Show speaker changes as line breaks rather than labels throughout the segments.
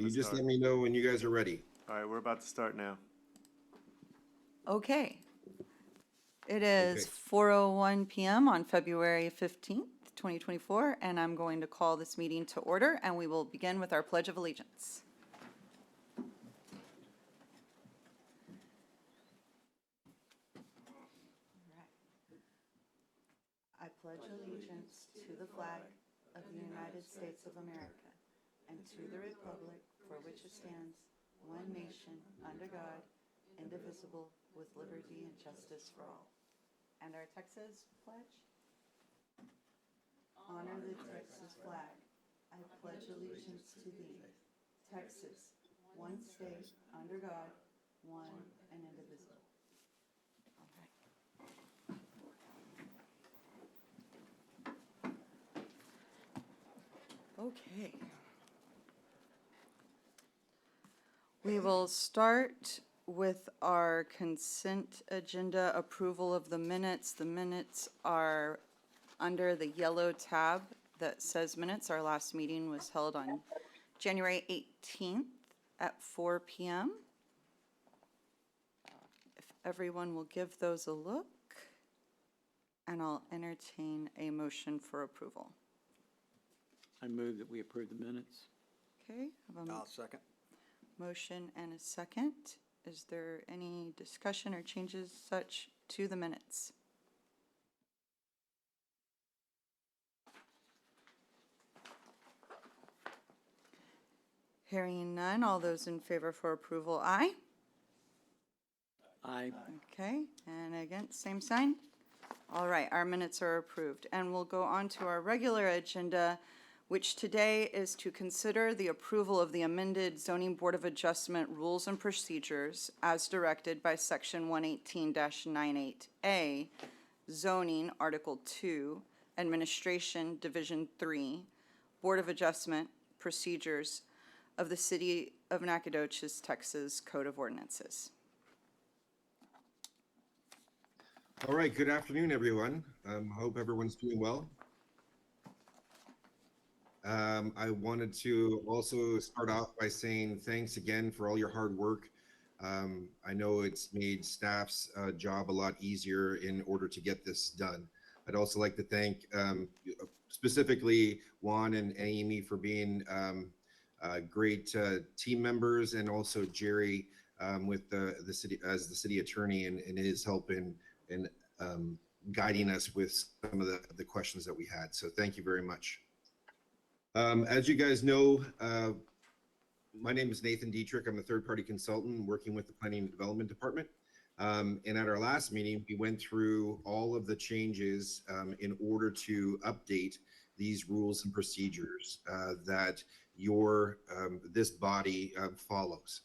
you just
start.
let me know when you guys are ready.
All right, we're about to start now.
Okay. It is
Okay.
4:01 PM on February 15th, 2024, and I'm going to call this meeting to order, and we will begin with our Pledge of Allegiance. I pledge allegiance to the flag of the United States of America and to the republic for which it stands, one nation, under God, indivisible, with liberty and justice for all. And our Texas pledge? Honor the Texas flag. I pledge allegiance to thee, Texas, one state, under God, one and indivisible. All right. Okay. We will start with our consent agenda approval of the minutes. The minutes are under the yellow tab that says minutes. Our last meeting was held on January 18th at 4 p.m. If everyone will give those a look, and I'll entertain a motion for approval.
I move that we approve the minutes.
Okay, have a
I'll second.
motion and a second. Is there any discussion or changes such to the minutes? Hearing none, all those in favor for approval, aye.
Aye.
Okay, and against, same sign. All right, our minutes are approved. And we'll go on to our regular agenda, which today is to consider the approval of the amended Zoning Board of Adjustment Rules and Procedures as directed by Section 118-98A, Zoning, Article 2, Administration, Division 3, Board of Adjustment Procedures of the City of Nacogdoches, Texas Code of Ordinances.
All right, good afternoon, everyone. Hope everyone's doing well. I wanted to also start off by saying thanks again for all your hard work. I know it's made staff's job a lot easier in order to get this done. I'd also like to thank specifically Juan and Amy for being great team members, and also Jerry with the city as the city attorney and his help in guiding us with some of the questions that we had. So thank you very much. As you guys know, my name is Nathan Dietrich. I'm a third-party consultant working with the Planning and Development Department. And at our last meeting, we went through all of the changes in order to update these rules and procedures that this body follows.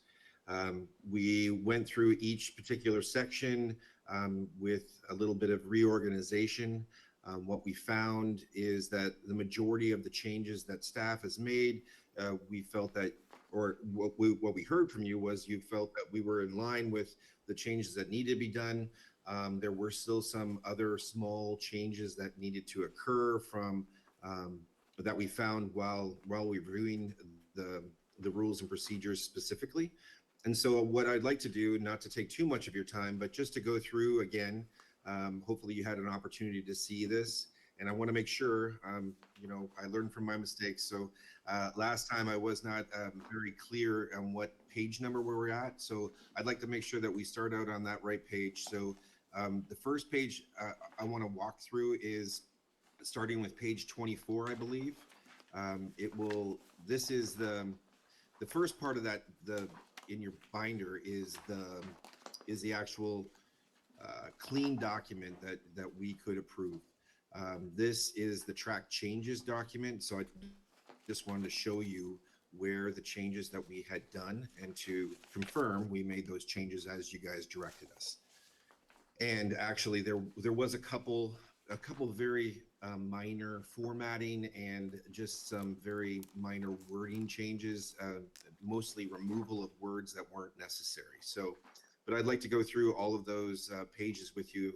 We went through each particular section with a little bit of reorganization. What we found is that the majority of the changes that staff has made, we felt that, or what we heard from you was you felt that we were in line with the changes that needed to be done. There were still some other small changes that needed to occur from that we found while reviewing the rules and procedures specifically. And so what I'd like to do, not to take too much of your time, but just to go through again, hopefully you had an opportunity to see this. And I want to make sure, I learned from my mistakes. So last time I was not very clear on what page number we were at. So I'd like to make sure that we start out on that right page. So the first page I want to walk through is starting with page 24, I believe. This is the first part of that, in your binder is the actual clean document that we could approve. This is the track changes document. So I just wanted to show you where the changes that we had done and to confirm we made those changes as you guys directed us. And actually there was a couple very minor formatting and just some very minor wording changes, mostly removal of words that weren't necessary. So, but I'd like to go through all of those pages with you,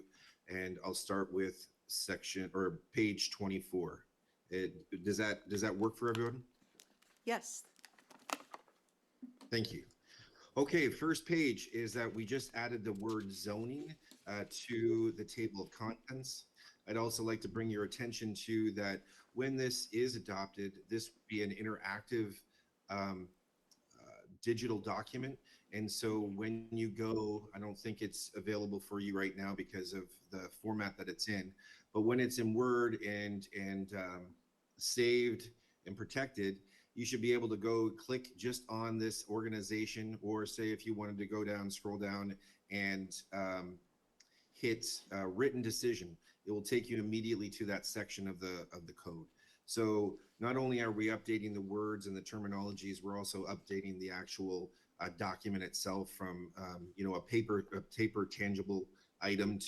and I'll start with section or page 24. Does that work for everyone?
Yes.
Thank you. Okay, first page is that we just added the word zoning to the table of contents. I'd also like to bring your attention to that when this is adopted, this would be an interactive um, digital document. And so when you go, I don't think it's available for you right now because of the format that it's in, but when it's in Word and saved and protected, you should be able to go click just on this organization, or say if you wanted to go down, scroll down, and hit written decision, it will take you immediately to that section of the code. So not only are we updating the words and the terminologies, we're also updating the actual document itself from a paper tangible item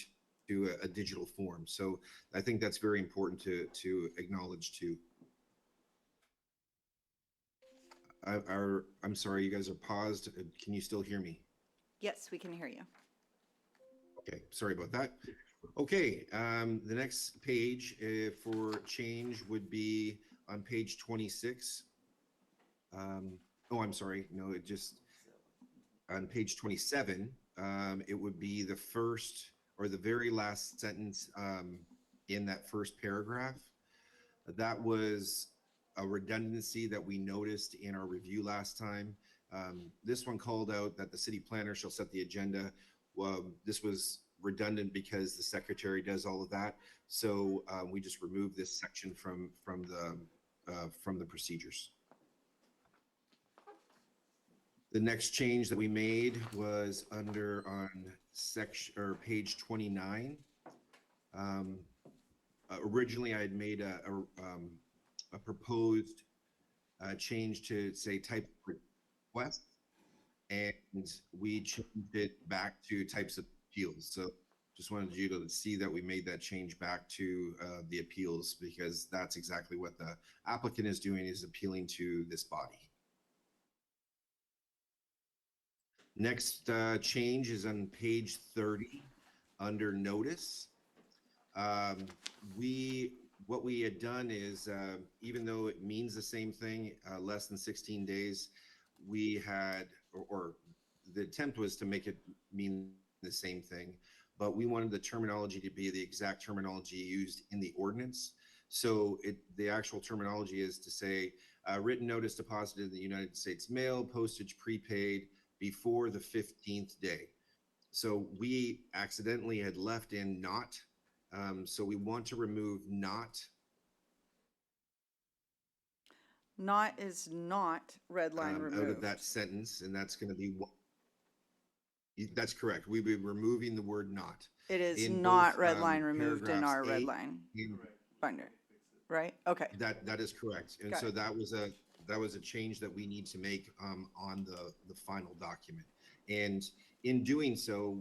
to a digital form. So I think that's very important to acknowledge too. I'm sorry, you guys are paused. Can you still hear me?
Yes, we can hear you.
Okay, sorry about that. Okay, the next page for change would be on page 26. Oh, I'm sorry. No, it just on page 27. It would be the first or the very last sentence in that first paragraph. That was a redundancy that we noticed in our review last time. This one called out that the city planner shall set the agenda. Well, this was redundant because the secretary does all of that. So we just removed this section from the procedures. The next change that we made was under on section or page 29. Originally, I had made a proposed change to say type of request, and we changed it back to types of appeals. So just wanted you to see that we made that change back to the appeals, because that's exactly what the applicant is doing, is appealing to this body. Next change is on page 30 under notice. What we had done is, even though it means the same thing, less than 16 days, we had, or the attempt was to make it mean the same thing, but we wanted the terminology to be the exact terminology used in the ordinance. So the actual terminology is to say, written notice deposited in the United States mail, postage prepaid before the 15th day. So we accidentally had left in not. So we want to remove not.
Not is not red line removed.
Out of that sentence, and that's going to be that's correct. We'll be removing the word not.
It is
in
not
both,
red line removed in
paragraphs
our red
A
line
and
binder, right? Okay,
that is correct. And
Got
so
it.
that was a change that we need to make on the final document. And in doing so,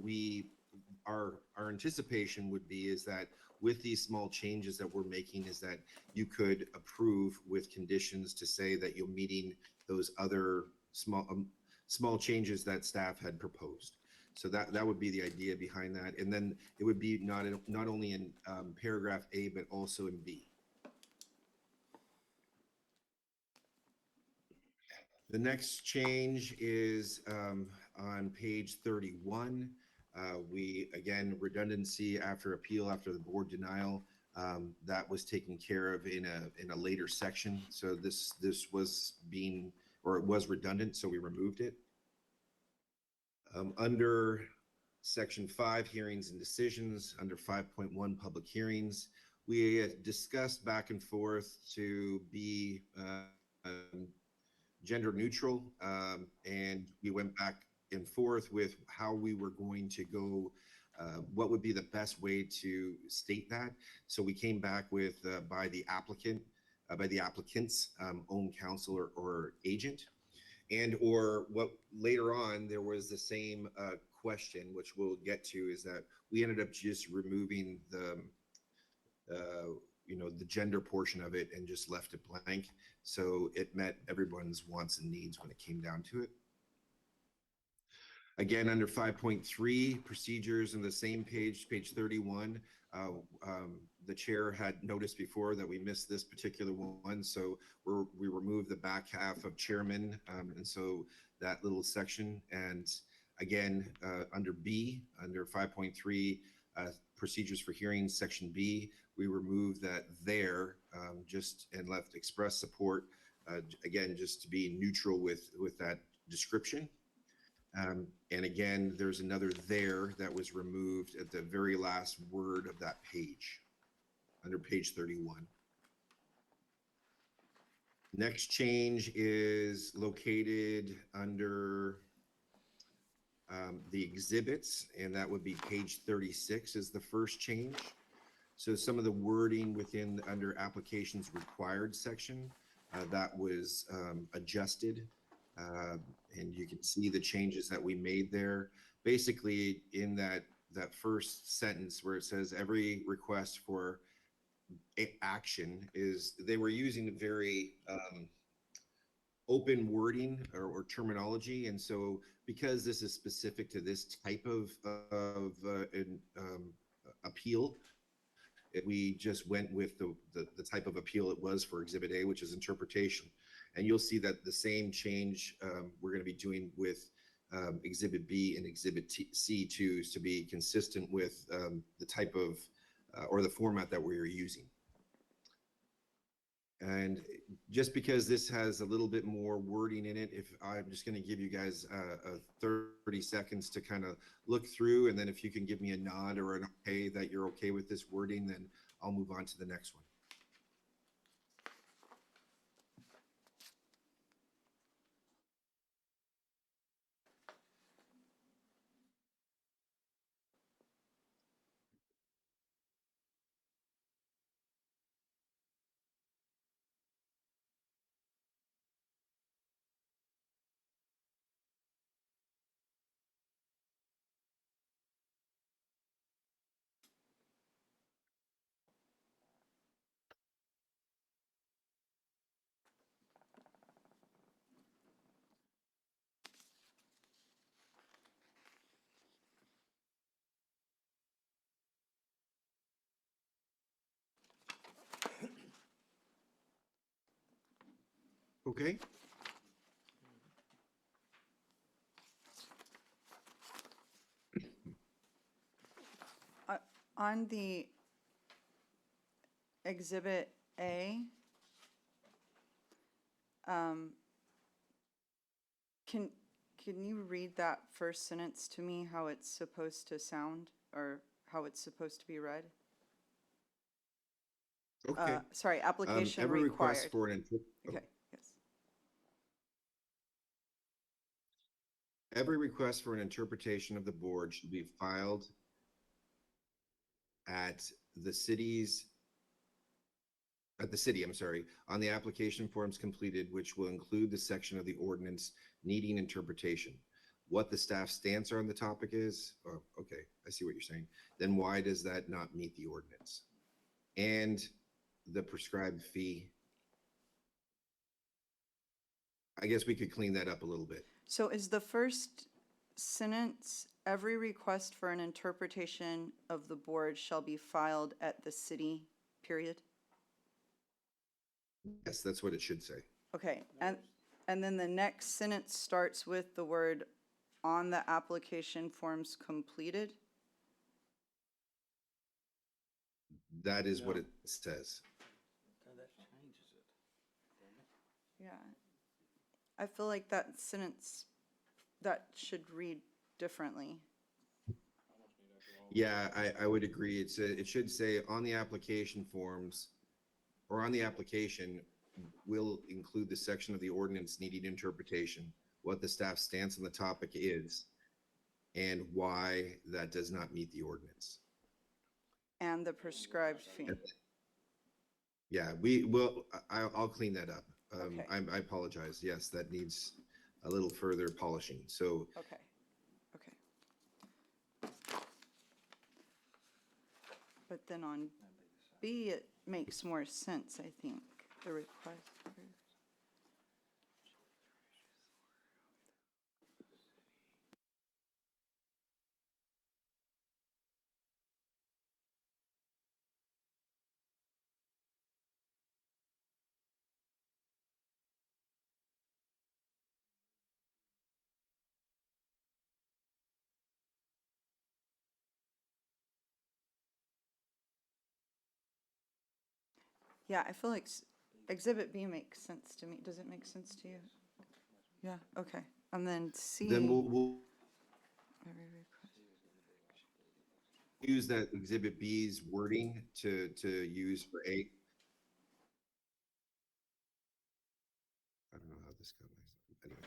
our anticipation would be is that with these small changes that we're making, is that you could approve with conditions to say that you're meeting those other small changes that staff had proposed. So that would be the idea behind that. And then it would be not only in paragraph A, but also in B. The next change is on page 31. We, again, redundancy after appeal, after the board denial, that was taken care of in a later section. So this was it was redundant, so we removed it. Under section 5, hearings and decisions, under 5.1, public hearings, we discussed back and forth to be gender neutral, and we went back and forth with how we were going to go, what would be the best way to state that. So we came back with by the applicant's own counsel or agent, and or what later on there was the same question, which we'll get to, is that we ended up just removing the the gender portion of it and just left it blank. So it met everyone's wants and needs when it came down to it. Again, under 5.3, procedures on the same page, page 31, the chair had noticed before that we missed this particular one, so we removed the back half of chairman, and so that little section. And again, under B, under 5.3, procedures for hearings, section B, we removed that there, just and left express support, again, just to be neutral with that description. And again, there's another there that was removed at the very last word of that page, under page 31. Next change is located under the exhibits, and that would be page 36 is the first change. So some of the wording within under applications required section, that was adjusted. And you can see the changes that we made there. Basically, in that first sentence where it says every request for action is, they were using very open wording or terminology, and so because this is specific to this type of appeal, we just went with the type of appeal it was for Exhibit A, which is interpretation. And you'll see that the same change we're going to be doing with Exhibit B and Exhibit C too, is to be consistent with the type of or the format that we're using. And just because this has a little bit more wording in it, if I'm just going to give you guys 30 seconds to kind of look through, and then if you can give me a nod or an okay that you're okay with this wording, then I'll move on to the next one. Okay.
On the Exhibit A, can you read that first sentence to me, how it's supposed to sound, or how it's supposed to be read?
Okay.
Sorry, application
Every
required.
request for an
Okay, yes.
Every request for an interpretation of the board should be filed at the city, on the application forms completed, which will include the section of the ordinance needing interpretation. What the staff stance on the topic is, oh, okay, I see what you're saying. Then why does that not meet the ordinance? And the prescribed fee. I guess we could clean that up a little bit.
So is the first sentence, every request for an interpretation of the board shall be filed at the city, period?
Yes, that's what it should say.
Okay, and then the next sentence starts with the word on the application forms completed?
That is what it says.
Yeah. I feel like that sentence, that should read differently.
Yeah, I would agree. It should say on the application forms, or on the application will include the section of the ordinance needing interpretation, what the staff stance on the topic is, and why that does not meet the ordinance.
And the prescribed fee.
Yeah, we will, I'll clean that up.
Okay.
I apologize. Yes, that needs a little further polishing. So
Okay, okay. But then on B, it makes more sense, I think, the request. Yeah, I feel like Exhibit B makes sense to me. Does it make sense to you? Yeah, okay. And then C.
Then we'll use that Exhibit B's wording to use for A. I don't know how this got mixed up. Anyway.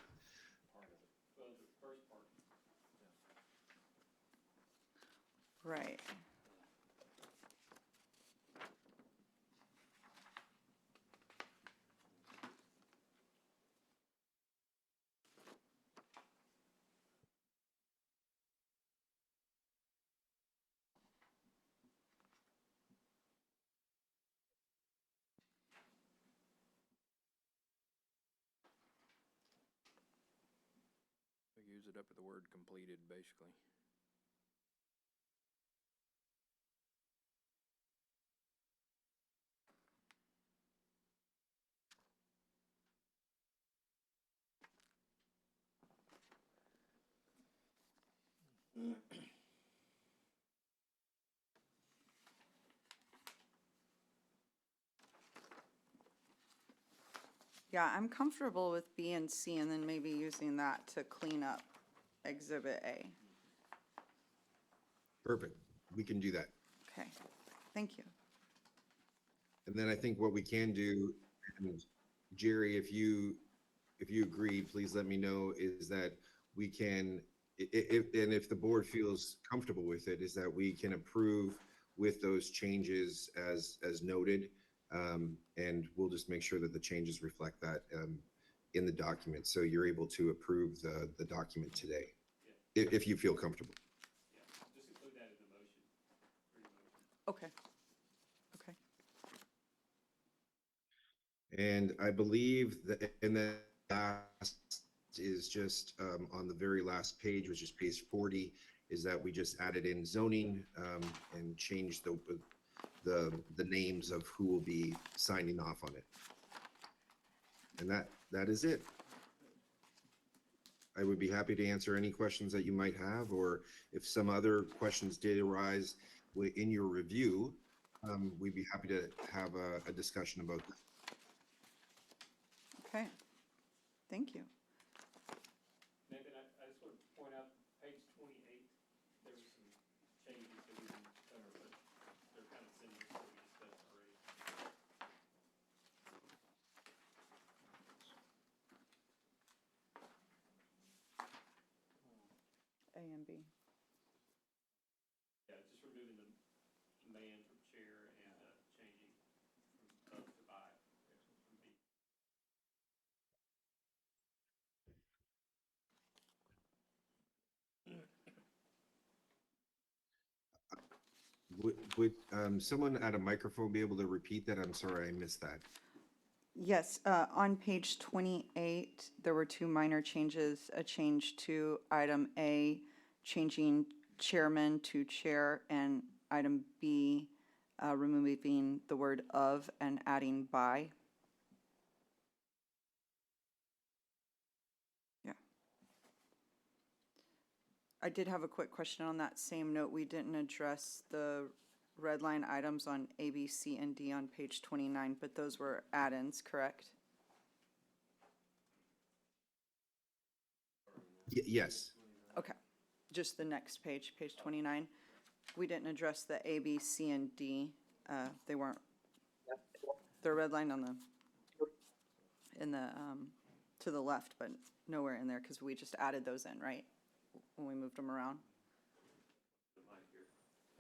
Right.
We use it up at the word completed, basically.
Yeah, I'm comfortable with B and C and then maybe using that to clean up Exhibit A.
Perfect. We can do that.
Okay, thank you.
And then I think what we can do, and Jerry, if you agree, please let me know, is that we can, if the board feels comfortable with it, is that we can approve with those changes as noted. And we'll just make sure that the changes reflect that in the document. So you're able to approve the document today, if you feel comfortable.
Just include that in the motion.
Okay. Okay.
And I believe that, and then last is just on the very last page, which is page 40, is that we just added in zoning and changed the names of who will be signing off on it. And that is it. I would be happy to answer any questions that you might have, or if some other questions did arise in your review, we'd be happy to have a discussion about that.
Okay. Thank you.
Nathan, I just want to point out, page 28, there was some changes that we didn't cover, but they're kind of similar to what we discussed already.
A and B.
Yeah, just removing the man from chair and changing from up to by from B.
Would someone at a microphone be able to repeat that? I'm sorry, I missed that.
Yes, on page 28, there were two minor changes. A change to item A, changing chairman to chair, and item B, removing the word of and adding by. Yeah. I did have a quick question on that same note. We didn't address the red line items on A, B, C, and D on page 29, but those were add-ins, correct?
Yes.
Okay, just the next page, page 29. We didn't address the A, B, C, and D. They weren't, they're redlined on the, to the left, but nowhere in there because we just added those in, right? When we moved them around?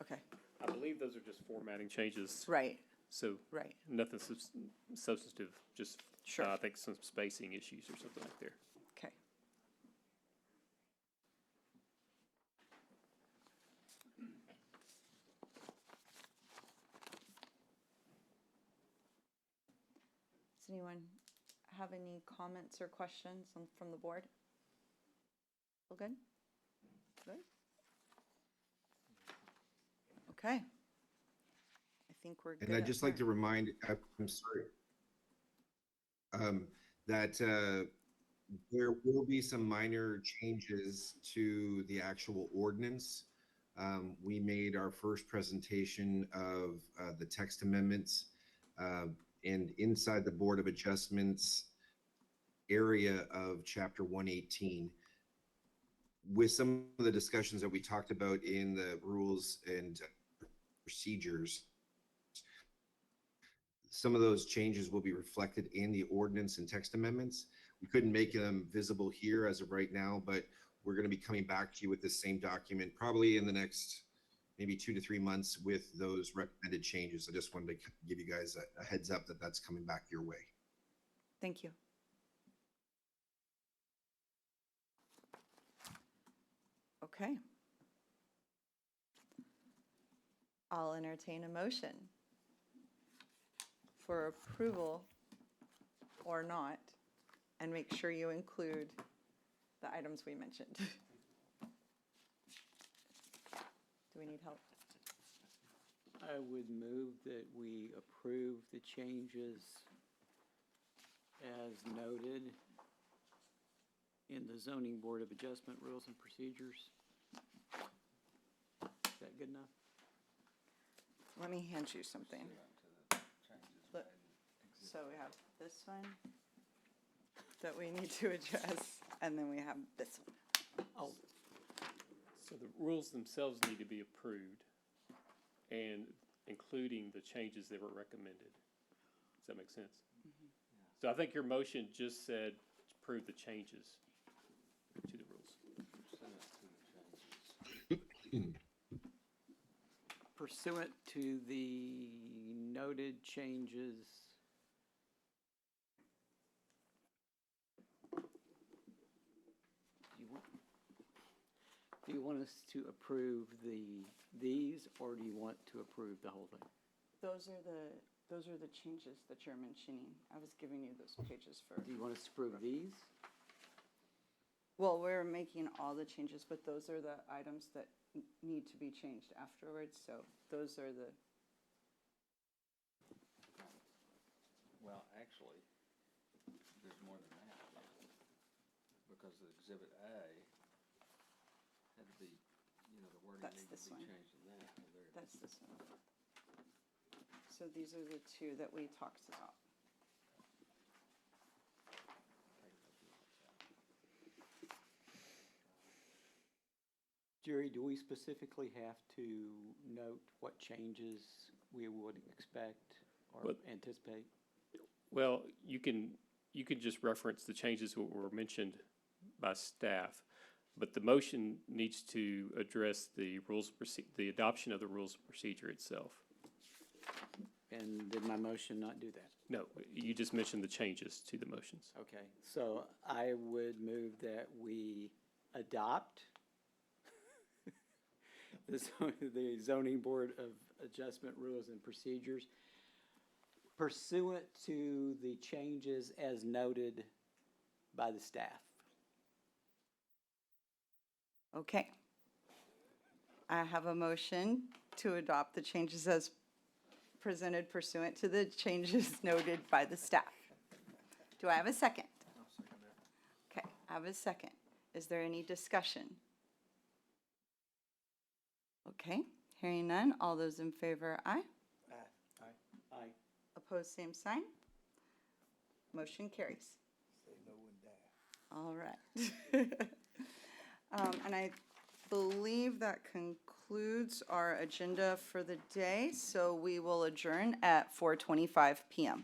Okay,
I believe those are just formatting changes.
right,
So
right.
nothing substantive, just
Sure.
I think some spacing issues or something like there.
Okay. Does anyone have any comments or questions from the board? All good? Good? Okay. I think we're good.
And I'd just like to remind, I'm sorry, that there will be some minor changes to the actual ordinance. We made our first presentation of the text amendments and inside the Board of Adjustments area of Chapter 118. With some of the discussions that we talked about in the rules and procedures, some of those changes will be reflected in the ordinance and text amendments. We couldn't make them visible here as of right now, but we're going to be coming back to you with the same document probably in the next maybe 2 to 3 months with those recommended changes. I just wanted to give you guys a heads up that that's coming back your way.
Thank you. Okay. I'll entertain a motion for approval or not, and make sure you include the items we mentioned. Do we need help?
I would move that we approve the changes as noted in the zoning board of adjustment rules and procedures. Is that good enough?
Let me hand you something. Look, so we have this one that we need to address, and then we have this one.
Oh,
So the rules themselves need to be approved, and including the changes that were recommended. Does that make sense? So I think your motion just said approve the changes to the rules.
pursuant to the noted changes. Do you want us to approve these, or do you want to approve the whole thing?
Those are the changes that you're mentioning. I was giving you those pages for,
Do you want us to approve these?
well, we're making all the changes, but those are the items that need to be changed afterwards, so those are the,
Well, actually, there's more than that, because the Exhibit A had to be, the wording
That's
needed
this
to be
one.
changed in that. Oh, there it is.
that's this one. So these are the two that we talked about.
Jerry, do we specifically have to note what changes we would expect or
What-
anticipate?
Well, you can just reference the changes that were mentioned by staff, but the motion needs to address the the adoption of the rules of procedure itself.
And did my motion not do that?
No, you just mentioned the changes to the motions.
Okay, so I would move that we adopt the zoning board of adjustment rules and procedures pursuant to the changes as noted by the staff.
Okay. I have a motion to adopt the changes as presented pursuant to the changes noted by the staff. Do I have a second? Okay, I have a second. Is there any discussion? Okay, hearing none. All those in favor, aye.
Aye.
Opposed, same sign. Motion carries. All right. And I believe that concludes our agenda for the day, so we will adjourn at 4:25 PM.